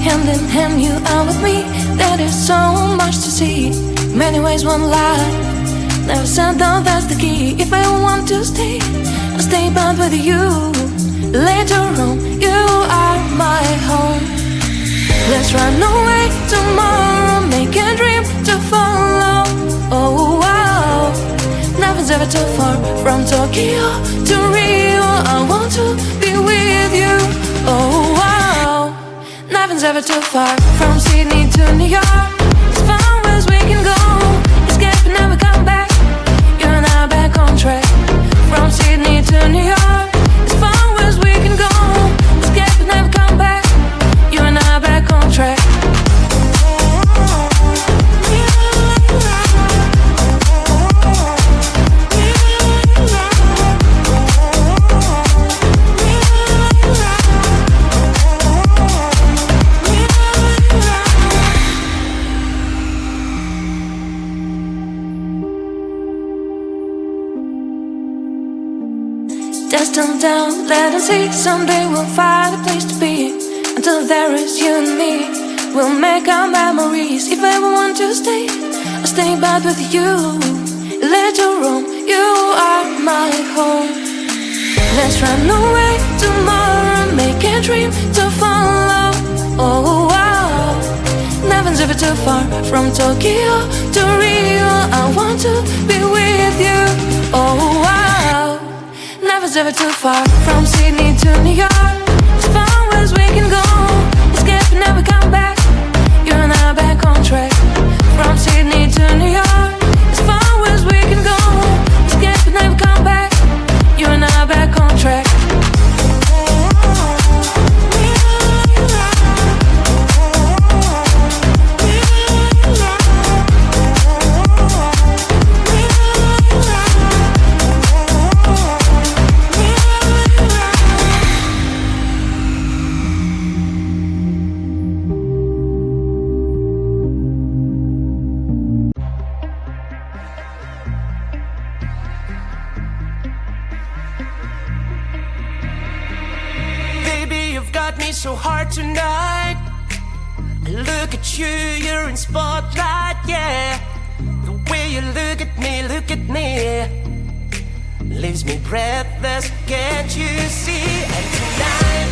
Hand in hand, you are with me. There is so much to see. Many ways, one life. Never said that that's the key. If I want to stay, I'll stay but with you. Later on, you are my home. Let's run away tomorrow. Make a dream to follow. Oh wow. Nothing's ever too far. From Tokyo to Rio, I want to be with you. Oh wow. Nothing's ever too far. From Sydney to New York, as far as we can go. Escape and never come back. You and I back on track. From Sydney to New York, as far as we can go. Escape and never come back. You and I back on track. Destined down, let us see. Someday we'll find a place to be. Until there is you and me, we'll make our memories. If I ever want to stay, I'll stay but with you. Later on, you are my home. Let's run away tomorrow. Make a dream to follow. Oh wow. Nothing's ever too far. From Tokyo to Rio, I want to be with you. Oh wow. Nothing's ever too far. From Sydney to New York, as far as we can go. Escape and never come back. You and I back on track. From Sydney to New York, as far as we can go. Escape and never come back. You and I back on track. So hard tonight. Look at you, you're in spotlight, yeah. The way you look at me, leaves me breathless, can't you see? And tonight,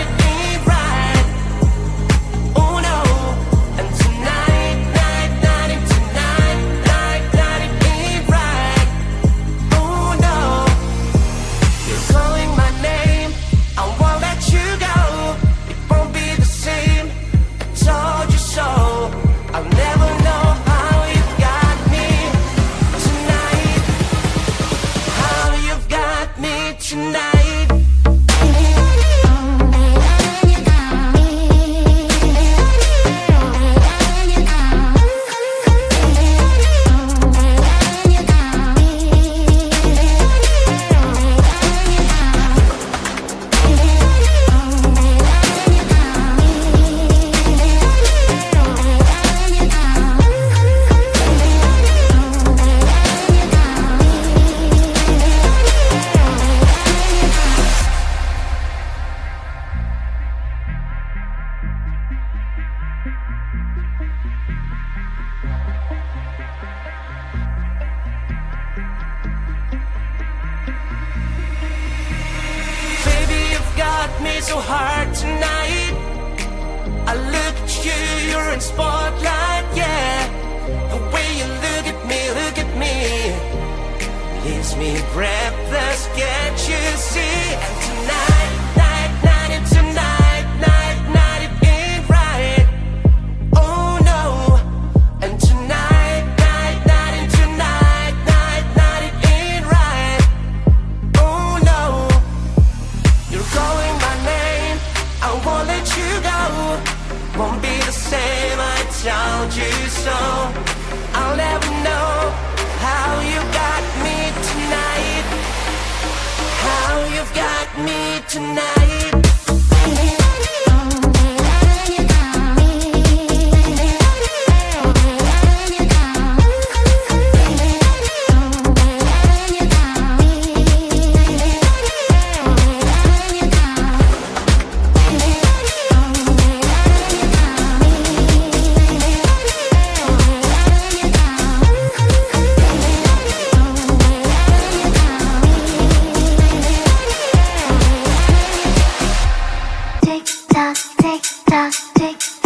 it ain't right. Oh no. And tonight, it ain't right. Oh no. You're calling my name, I won't let you go. It won't be the same, I told you so. I'll never know how you got me tonight. How you've got me tonight. So hard tonight. I look at you, you're in spotlight, yeah. The way you look at me, leaves me breathless, can't you see? And tonight, it ain't right. Oh no. And tonight, it ain't right. Oh no. You're calling my name, I won't let you go. Won't be the same, I told you so. I'll never know how you got me tonight. How you've got me tonight.